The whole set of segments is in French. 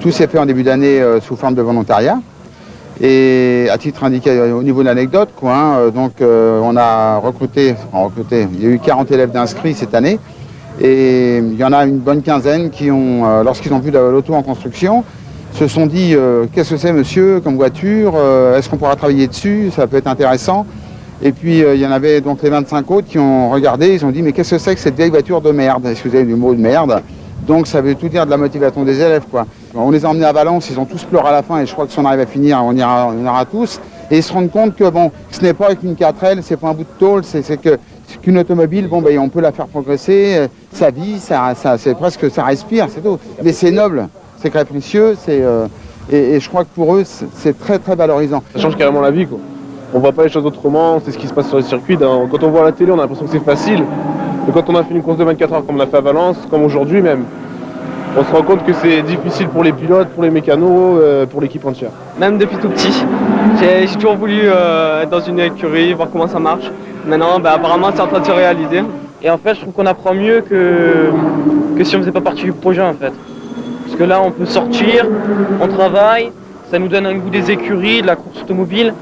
Tout s'est fait en début d'année sous forme de volontariat. Et à titre indiqué au niveau de l'anecdote, on a recruté, il y a eu 40 élèves d'inscrits cette année. Et il y en a une bonne quinzaine qui ont, lorsqu'ils ont vu l'auto en construction, se sont dit qu'est-ce que c'est monsieur comme voiture, est-ce qu'on pourra travailler dessus, ça peut être intéressant. Et puis il y en avait donc les 25 autres qui ont regardé, ils ont dit mais qu'est-ce que c'est que cette vieille voiture de merde, excusez du mot de merde. Donc ça veut tout dire de la motivation des élèves quoi. On les a emmenés à Valence, ils ont tous pleuré à la fin et je crois que si on arrive à finir, on ira tous. Et ils se rendent compte que bon, ce n'est pas avec une 4L, c'est pas un bout de tôle, c'est qu'une automobile, on peut la faire progresser, ça vit, c'est presque, ça respire, c'est tout. Mais c'est noble, c'est capricieux, et je crois que pour eux, c'est très très valorisant. Ça change carrément la vie quoi. On voit pas les choses autrement, c'est ce qui se passe sur les circuits. Quand on voit à la télé, on a l'impression que c'est facile. Mais quand on a fait une course de 24 heures comme on a fait à Valence, comme aujourd'hui même, on se rend compte que c'est difficile pour les pilotes, pour les mécanos, pour l'équipe entière. Même depuis tout petit, j'ai toujours voulu être dans une écurie, voir comment ça marche. Maintenant, apparemment, c'est en train de se réaliser. Et en fait, je trouve qu'on apprend mieux que si on faisait pas partie du projet en fait. Parce que là, on peut sortir, on travaille, ça nous donne un goût des écuries, de la course automobile.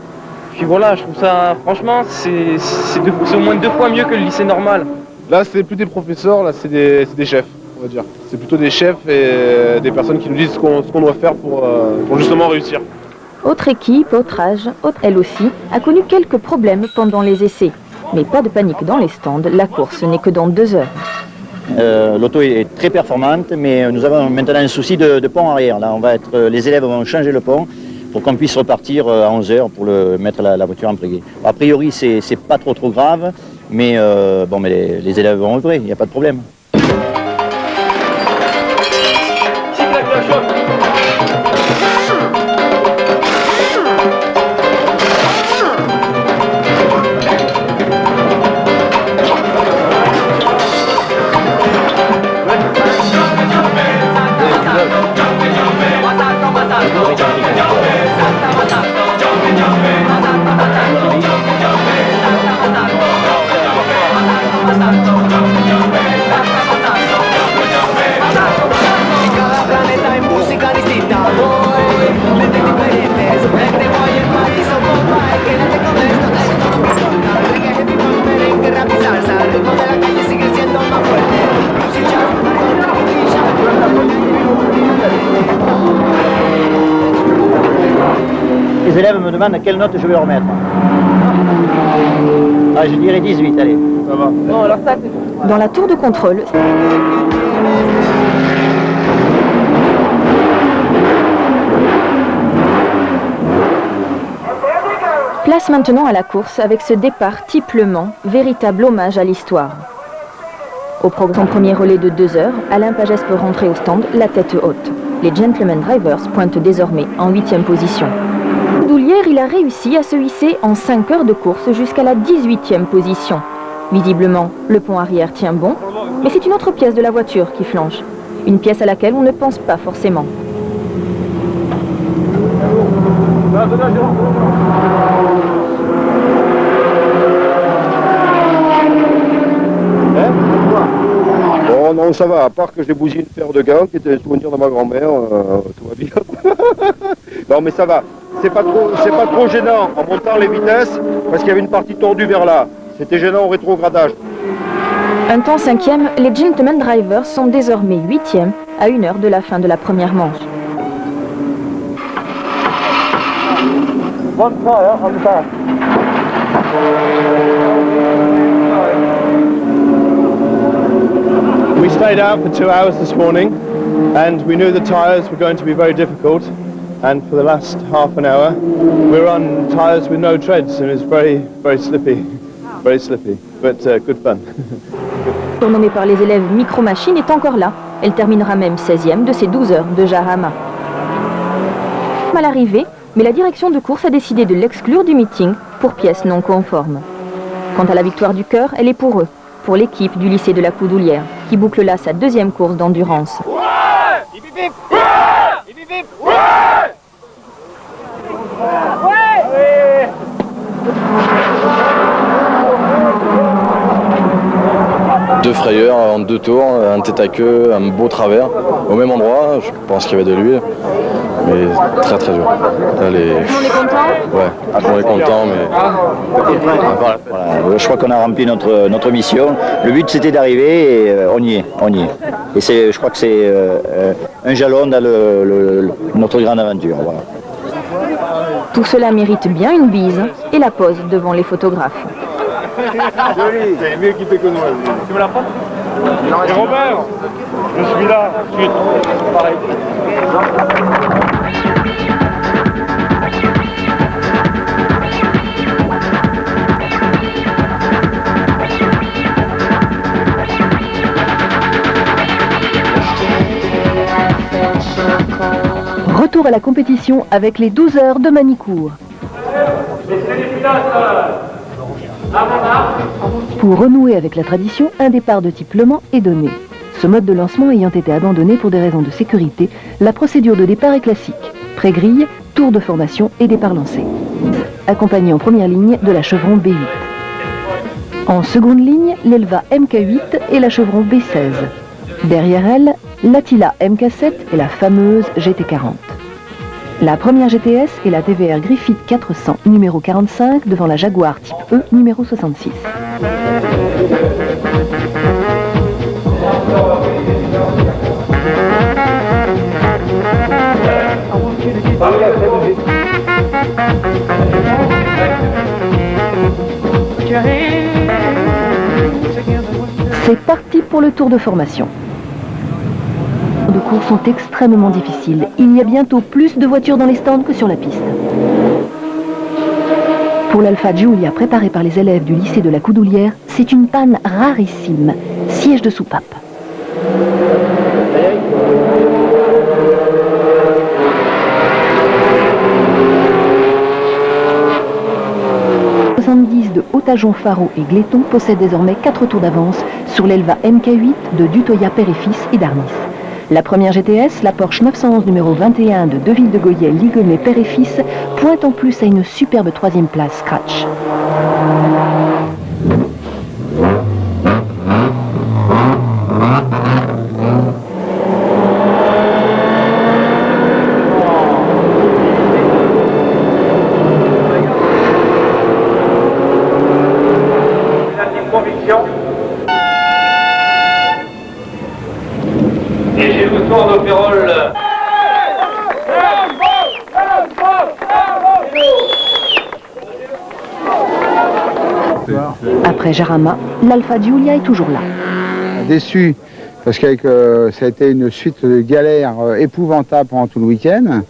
Puis voilà, je trouve ça, franchement, c'est au moins 2 fois mieux que le lycée normal. Là, c'est plus des professeurs, là, c'est des chefs, on va dire. C'est plutôt des chefs et des personnes qui nous disent ce qu'on doit faire pour justement réussir. Autre équipe, autre âge, elle aussi, a connu quelques problèmes pendant les essais. Mais pas de panique dans les stands, la course n'est que dans 2 heures. L'auto est très performante, mais nous avons maintenant un souci de pont arrière. Là, les élèves vont changer le pont pour qu'on puisse repartir à 11 heures pour mettre la voiture en périgueux. A priori, c'est pas trop grave, mais les élèves vont œuvrer, il n'y a pas de problème. Les élèves me demandent quelle note je vais leur mettre. Ah, je dirais 18, allez. Ça va. Bon, alors ça, Dans la tour de contrôle, place maintenant à la course avec ce départ type Le Mans, véritable hommage à l'histoire. Au programme premier relais de 2 heures, Alain Pagès peut rentrer au stand la tête haute. Les Gentlemen Drivers pointent désormais en 8e position. Doulière, il a réussi à se hisser en 5 heures de course jusqu'à la 18e position. Visiblement, le pont arrière tient bon, mais c'est une autre pièce de la voiture qui flanche. Une pièce à laquelle on ne pense pas forcément. Bon, non, ça va, à part que j'ai bousillé une paire de gants qui était le souvenir de ma grand-mère, tout va bien. Non, mais ça va. C'est pas trop gênant en montant les vitesses, parce qu'il y avait une partie tordue vers là. C'était gênant au rétrogradage. Un temps 5e, les Gentlemen Drivers sont désormais 8e à 1 heure de la fin de la première manche. We stayed out for 2 hours this morning and we knew the tyres were going to be very difficult, and for the last half an hour we were on tyres with no treads and it was very slippy, but good fun. Surnommée par les élèves Micro Machine est encore là. Elle terminera même 16e de ses 12 heures de Jarama. À l'arrivée, mais la direction de course a décidé de l'exclure du meeting pour pièces non conformes. Quant à la victoire du cœur, elle est pour eux, pour l'équipe du lycée de la Coudoulière, qui boucle là sa 2e course d'endurance. 2 frayeurs en 2 tours, un tête à queue, un beau travers, au même endroit, je pense qu'il y avait de l'huile, mais très très dur. Là, Tout le monde est content? Ouais, tout le monde est content, mais... Voilà, je crois qu'on a rempli notre mission. Le but c'était d'arriver et on y est. Et je crois que c'est un jalon dans notre grande aventure. Voilà. Tout cela mérite bien une bise et la pose devant les photographes. Joli, c'est mieux équipé que nous. Tu veux la prendre? Et Robert, je suis là. Pareil. Retour à la compétition avec les 12 heures de Manicourt. Pour renouer avec la tradition, un départ de type Le Mans est donné. Ce mode de lancement ayant été abandonné pour des raisons de sécurité, la procédure de départ est classique. Pré-grille, tour de formation et départ lancé. Accompagné en première ligne de la Chevron B8. En seconde ligne, l'Elva MK8 et la Chevron B16. Derrière elle, l'Attila MK7 et la fameuse GT40. La première GTS est la TVR Griffith 400 numéro 45 devant la Jaguar type E numéro 66. C'est parti pour le tour de formation. Les courses sont extrêmement difficiles. Il y a bientôt plus de voitures dans les stands que sur la piste. Pour l'Alfa Giulia préparé par les élèves du lycée de la Coudoulière, c'est une panne rarissime. Siège de soupape. De Hautajon, Faro et Gléton possèdent désormais 4 tours d'avance sur l'Elva MK8 de Dutoya Père et Fils et d'Arnis. La première GTS, la Porsche 911 numéro 21 de Deville de Goyel, Ligonnès Père et Fils, pointe en plus à une superbe 3e place scratch. Et j'ai le tour d'Opérol. Après Jarama, l'Alfa Giulia est toujours là. Déçu, parce que ça a été une suite de galères épouvantables pendant tout le week-end.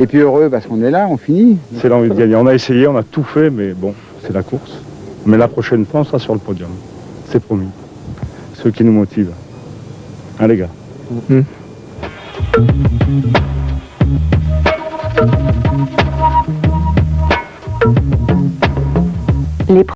Et puis heureux parce qu'on est là, on finit. C'est l'envie de gagner. On a essayé, on a tout fait, mais bon, c'est la course. Mais la prochaine fois, on sera sur le podium. C'est promis. Ceux qui nous motivent. Hein, les gars.